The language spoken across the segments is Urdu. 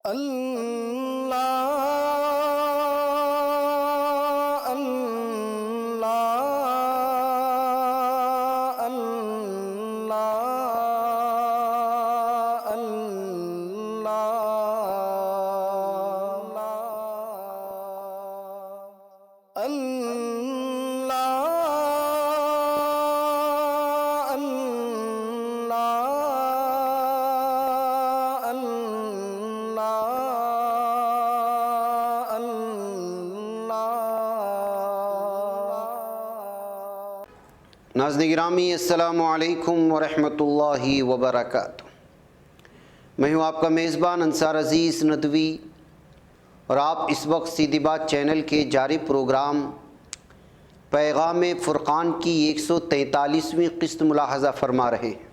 اللہ اللہ اللہ اللہ ناظرین گرامی، السلام علیکم ورحمۃ اللہ وبرکاتہ۔ میں ہوں آپ کا میزبان انصار عزیز ندوی، اور آپ اس وقت سیدھی بات چینل کے جاری پروگرام پیغام فرقان کی 143ویں قسط ملاحظہ فرما رہے ہیں۔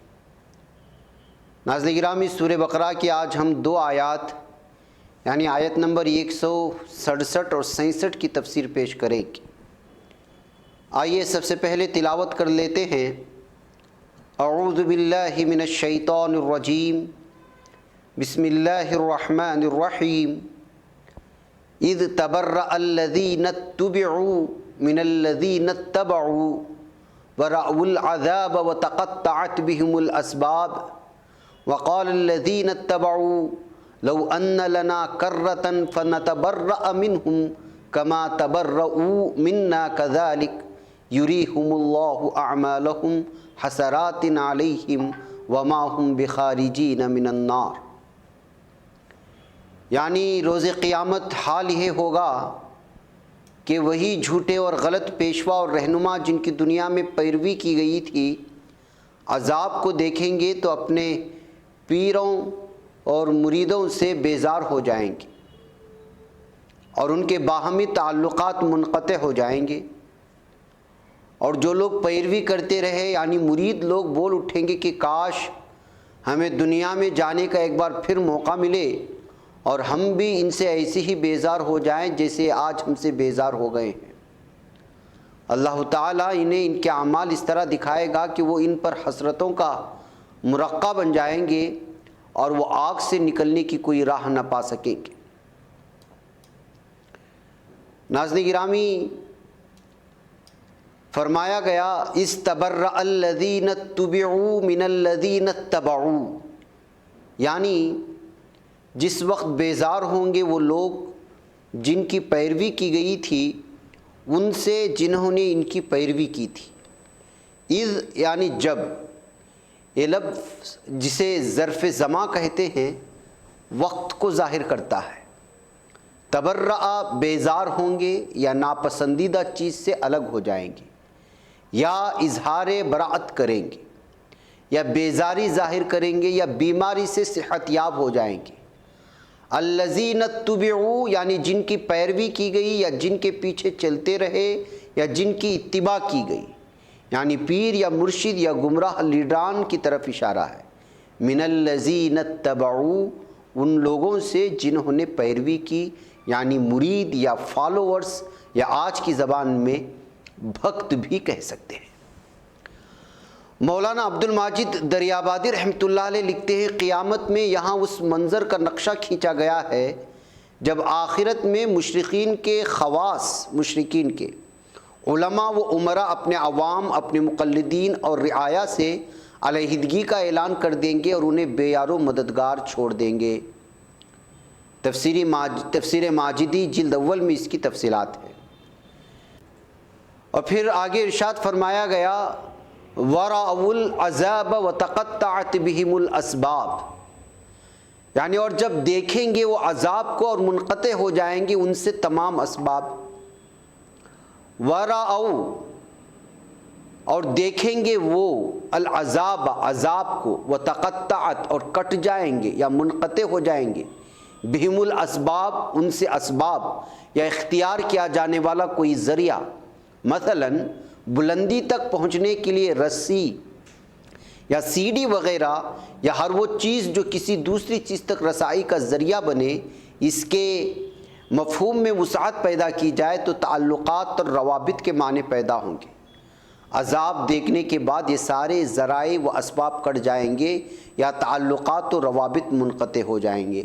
ناظرین گرامی، سورہ بقرہ کی آج ہم دو آیات یعنی آیت نمبر 167 اور 67 کی تفسیر پیش کریں گے۔ آئیے سب سے پہلے تلاوت کر لیتے ہیں۔ اعوذ باللہ من الشیطان الرجیم، بسم اللہ الرحمن الرحیم۔ اذ تبرأ الذین اتبعوا من الذین اتبعوا ورأوا العذاب وتقطعت بهم الاسباب وقال الذین اتبعوا لو ان لنا کرة فنتبرأ منهم كما تبرؤوا منا كذلك یریہم اللہ اعمالہم حسرات علیہم وما ہم بخارجین من النار۔ یعنی روز قیامت حال یہ ہوگا کہ وہی جھوٹے اور غلط پیشوا اور رہنما جن کی دنیا میں پیروی کی گئی تھی، عذاب کو دیکھیں گے تو اپنے پیروں اور مریدوں سے بیزار ہو جائیں گے اور ان کے باہمی تعلقات منقطع ہو جائیں گے، اور جو لوگ پیروی کرتے رہے یعنی مرید لوگ بول اٹھیں گے کہ کاش ہمیں دنیا میں جانے کا ایک بار پھر موقع ملے اور ہم بھی ان سے ایسے ہی بیزار ہو جائیں جیسے آج ہم سے بیزار ہو گئے ہیں۔ اللہ تعالیٰ انہیں ان کے اعمال اس طرح دکھائے گا کہ وہ ان پر حسرتوں کا مرقع بن جائیں گے اور وہ آگ سے نکلنے کی کوئی راہ نہ پا سکیں گے۔ ناظرین گرامی، فرمایا گیا استبرأ الذین اتبعوا من الذین اتبعوا، یعنی جس وقت بیزار ہوں گے وہ لوگ جن کی پیروی کی گئی تھی ان سے جنہوں نے ان کی پیروی کی تھی۔ اذ یعنی جب، یہ لفظ جسے ظرف زماں کہتے ہیں وقت کو ظاہر کرتا ہے۔ تبرأ بیزار ہوں گے یا ناپسندیدہ چیز سے الگ ہو جائیں گے، یا اظہار براءت کریں گے، یا بیزاری ظاہر کریں گے، یا بیماری سے صحت یاب ہو جائیں گے۔ الذین اتبعوا یعنی جن کی پیروی کی گئی یا جن کے پیچھے چلتے رہے یا جن کی اتباع کی گئی، یعنی پیر یا مرشد یا گمراہ لیڈران کی طرف اشارہ ہے۔ من الذین اتبعوا، ان لوگوں سے جنہوں نے پیروی کی، یعنی مرید یا فالوورز، یا آج کی زبان میں بھکت بھی کہہ سکتے ہیں۔ مولانا عبد الماجد دریابادی رحمۃ اللہ علیہ لکھتے ہیں قیامت میں یہاں اس منظر کا نقشہ کھینچا گیا ہے جب آخرت میں مشرکین کے خواص، مشرکین کے علماء و امراء اپنے عوام، اپنے مقلدین اور رعایا سے علیحدگی کا اعلان کر دیں گے اور انہیں بے یار و مددگار چھوڑ دیں گے۔ تفسیر ماجدی جلد اول میں اس کی تفصیلات ہیں۔ اور پھر آگے ارشاد فرمایا گیا وَرَأَوُا الْعَذَابَ وَتَقَطَّعَتْ بِهِمُ الْأَسْبَابُ، یعنی اور جب دیکھیں گے وہ عذاب کو اور منقطع ہو جائیں گے ان سے تمام اسباب۔ وَرَأَوْا اور دیکھیں گے وہ العذاب عذاب کو، وَتَقَطَّعَتْ اور کٹ جائیں گے یا منقطع ہو جائیں گے، بِهِمُ الْأَسْبَابُ ان سے اسباب یا اختیار کیا جانے والا کوئی ذریعہ، مثلاً بلندی تک پہنچنے کے لیے رسی یا سیڑھی وغیرہ، یا ہر وہ چیز جو کسی دوسری چیز تک رسائی کا ذریعہ بنے، اس کے مفہوم میں وسعت پیدا کی جائے تو تعلقات اور روابط کے معنی پیدا ہوں گے۔ عذاب دیکھنے کے بعد یہ سارے ذرائع و اسباب کٹ جائیں گے یا تعلقات و روابط منقطع ہو جائیں گے۔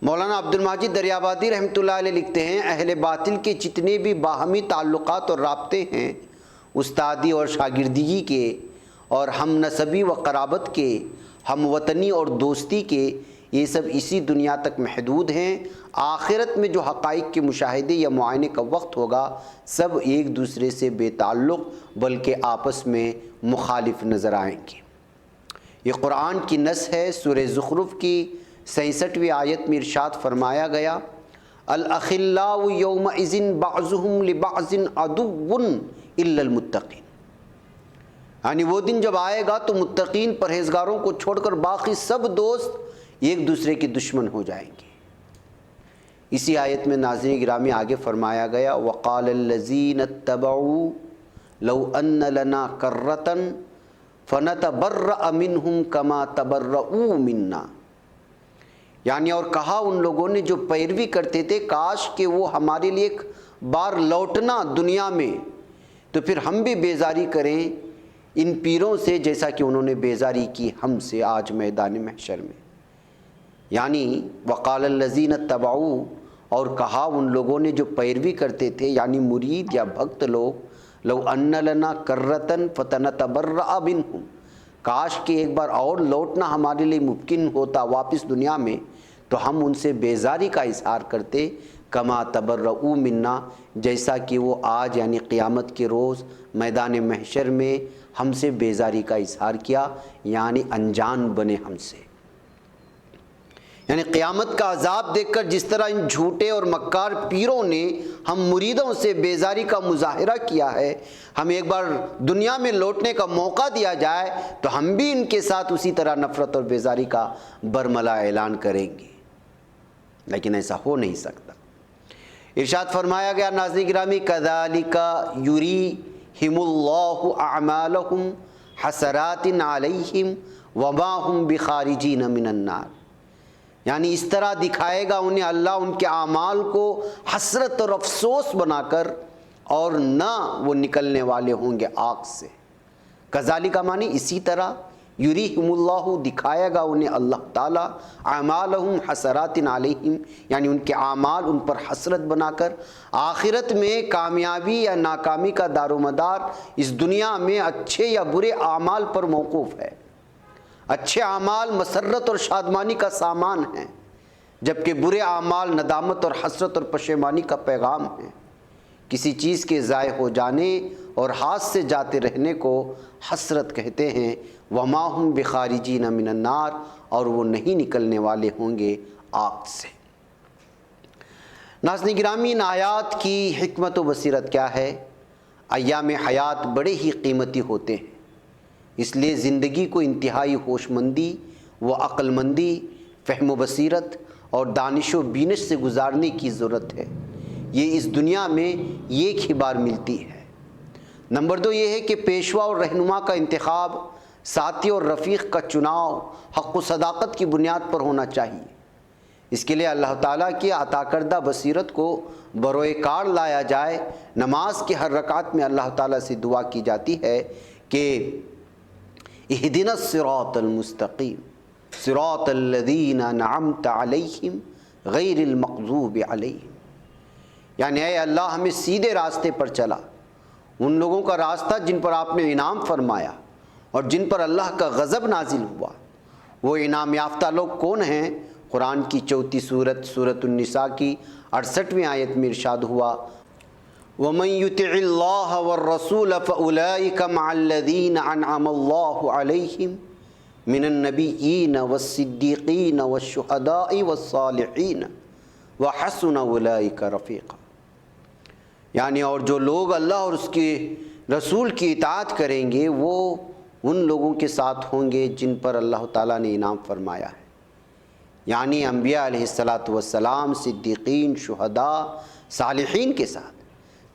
مولانا عبد الماجد دریابادی رحمۃ اللہ علیہ لکھتے ہیں، اہل باطل کے جتنے بھی باہمی تعلقات اور رابطے ہیں، استادی اور شاگردگی کے اور ہم نسبی و قرابت کے، ہم وطنی اور دوستی کے، یہ سب اسی دنیا تک محدود ہیں۔ آخرت میں جو حقائق کے مشاہدے یا معائنے کا وقت ہوگا، سب ایک دوسرے سے بے تعلق بلکہ آپس میں مخالف نظر آئیں گے۔ یہ قرآن کی نص ہے۔ سورہ زخرف کی 66ویں آیت میں ارشاد فرمایا گیا، الاخلاء یومئذ بعضهم لبعض عدو الا المتقین، یعنی وہ دن جب آئے گا تو متقین پرہیزگاروں کو چھوڑ کر باقی سب دوست ایک دوسرے کے دشمن ہو جائیں گے۔ اسی آیت میں ناظرین گرامی آگے فرمایا گیا، وقال الذین اتبعوا لو ان لنا کرۃ فنتبرأ منہم کما تبرؤوا منا، یعنی اور کہا ان لوگوں نے جو پیروی کرتے تھے، کاش کہ وہ ہمارے لیے ایک بار لوٹنا دنیا میں تو پھر ہم بھی بیزاری کریں ان پیروں سے جیسا کہ انہوں نے بیزاری کی ہم سے آج میدان محشر میں۔ یعنی وقال الذین اتبعوا، اور کہا ان لوگوں نے جو پیروی کرتے تھے یعنی مرید یا بھکت لوگ، لو ان لنا کرۃ فتنتبرأ منہم، کاش کہ ایک بار اور لوٹنا ہمارے لیے ممکن ہوتا واپس دنیا میں تو ہم ان سے بیزاری کا اظہار کرتے، کما تبرؤوا منا، جیسا کہ وہ آج یعنی قیامت کے روز میدان محشر میں ہم سے بیزاری کا اظہار کیا، یعنی انجان بنے ہم سے۔ یعنی قیامت کا عذاب دیکھ کر جس طرح ان جھوٹے اور مکار پیروں نے ہم مریدوں سے بیزاری کا مظاہرہ کیا ہے، ہمیں ایک بار دنیا میں لوٹنے کا موقع دیا جائے تو ہم بھی ان کے ساتھ اسی طرح نفرت اور بیزاری کا برملا اعلان کریں گے، لیکن ایسا ہو نہیں سکتا۔ ارشاد فرمایا گیا ناظرین گرامی، کذالک یریہم اللہ اعمالہم حسرات علیہم وما ہم بخارجین من النار، یعنی اس طرح دکھائے گا انہیں اللہ ان کے اعمال کو حسرت اور افسوس بنا کر، اور نہ وہ نکلنے والے ہوں گے آگ سے۔ کذالک معنی اسی طرح، یریہم اللہ دکھائے گا انہیں اللہ تعالیٰ، اعمالہم حسرات علیہم یعنی ان کے اعمال ان پر حسرت بنا کر، آخرت میں کامیابی یا ناکامی کا دار و مدار اس دنیا میں اچھے یا برے اعمال پر موقوف ہے۔ اچھے اعمال مسرت اور شادمانی کا سامان ہیں، جبکہ برے اعمال ندامت اور حسرت اور پشیمانی کا پیغام ہیں۔ کسی چیز کے ضائع ہو جانے اور ہاتھ سے جاتے رہنے کو حسرت کہتے ہیں، وما ہم بخارجین من النار، اور وہ نہیں نکلنے والے ہوں گے آگ سے۔ ناظرین گرامی، ان آیات کی حکمت و بصیرت کیا ہے؟ ایام حیات بڑے ہی قیمتی ہوتے ہیں، اس لیے زندگی کو انتہائی ہوش مندی و عقل مندی، فہم و بصیرت اور دانش و بینش سے گزارنے کی ضرورت ہے۔ یہ اس دنیا میں ایک ہی بار ملتی ہے۔ نمبر 2 یہ ہے کہ پیشوا اور رہنما کا انتخاب، ساتھی اور رفیق کا چناؤ حق و صداقت کی بنیاد پر ہونا چاہیے۔ اس کے لیے اللہ تعالیٰ کی عطا کردہ بصیرت کو بروئے کار لایا جائے۔ نماز کی ہر رکعت میں اللہ تعالیٰ سے دعا کی جاتی ہے کہ اہدنا الصراط المستقیم صراط الذین انعمت علیہم غیر المغضوب علیہم، یعنی اے اللہ ہمیں سیدھے راستے پر چلا، ان لوگوں کا راستہ جن پر آپ نے انعام فرمایا اور جن پر اللہ کا غضب نازل ہوا۔ وہ انعام یافتہ لوگ کون ہیں؟ قرآن کی 4 سورت سورۃ النساء کی 68ویں آیت میں ارشاد ہوا، وَمَن يُطِعِ اللَّهَ وَالرَّسُولَ فَأُولَٰئِكَ مَعَ الَّذِينَ أَنْعَمَ اللَّهُ عَلَيْهِمْ مِنَ النَّبِيِّينَ وَالصِّدِّيقِينَ وَالشُّهَدَاءِ وَالصَّالِحِينَ وَحَسُنَ أُولَٰئِكَ رَفِيقًا، یعنی اور جو لوگ اللہ اور اس کے رسول کی اطاعت کریں گے وہ ان لوگوں کے ساتھ ہوں گے جن پر اللہ تعالیٰ نے انعام فرمایا ہے، یعنی انبیاء علیہ السلام، صدیقین، شہداء، صالحین کے ساتھ۔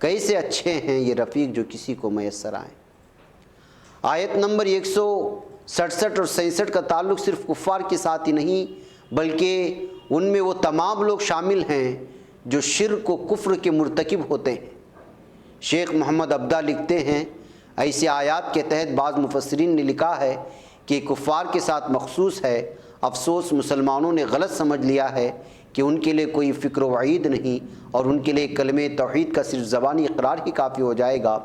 کیسے اچھے ہیں یہ رفیق جو کسی کو میسر آئیں۔ آیت نمبر 167 اور 66 کا تعلق صرف کفار کے ساتھ ہی نہیں بلکہ ان میں وہ تمام لوگ شامل ہیں جو شرک و کفر کے مرتکب ہوتے ہیں۔ شیخ محمد عبدہ لکھتے ہیں، ایسی آیات کے تحت بعض مفسرین نے لکھا ہے کہ کفار کے ساتھ مخصوص ہے۔ افسوس مسلمانوں نے غلط سمجھ لیا ہے کہ ان کے لیے کوئی فکر و وعید نہیں اور ان کے لیے کلمہ توحید کا صرف زبانی اقرار ہی کافی ہو جائے گا،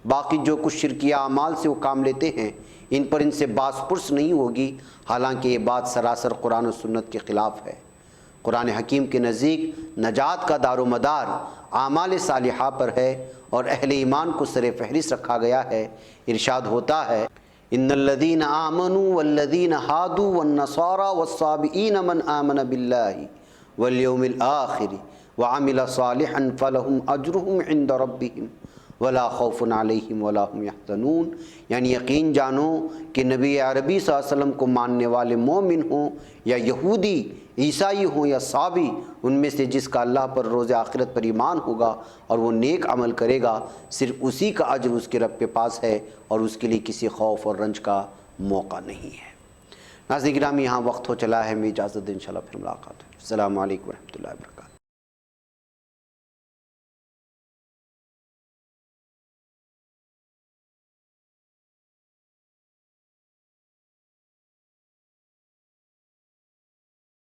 باقی جو کچھ شرکیہ اعمال سے وہ کام لیتے ہیں ان پر ان سے باس پرس نہیں ہوگی، حالانکہ یہ بات سراسر قرآن و سنت کے خلاف ہے۔ قرآن حکیم کے نزدیک نجات کا دار و مدار اعمال صالحہ پر ہے اور اہل ایمان کو سر فہرست رکھا گیا ہے۔ ارشاد ہوتا ہے ان الذین آمنوا والذین ہادوا والنصارى والصابئین من آمن باللہ والیوم الآخر وعمل صالحا فلہم اجرہم عند ربہم ولا خوف علیہم ولا هم یحزنون، یعنی یقین جانو کہ نبی عربی صلی اللہ علیہ وسلم کو ماننے والے مومن ہوں یا یہودی، عیسائی ہوں یا صابی، ان میں سے جس کا اللہ پر روز آخرت پر ایمان ہوگا اور وہ نیک عمل کرے گا، صرف اسی کا اجر اس کے رب کے پاس ہے اور اس کے لیے کسی خوف اور رنج کا موقع نہیں ہے۔ ناظرین گرامی، یہاں وقت ہو چلا ہے، ہمیں اجازت دیں، انشاءاللہ پھر ملاقات ہوگی۔ السلام علیکم ورحمۃ اللہ وبرکاتہ۔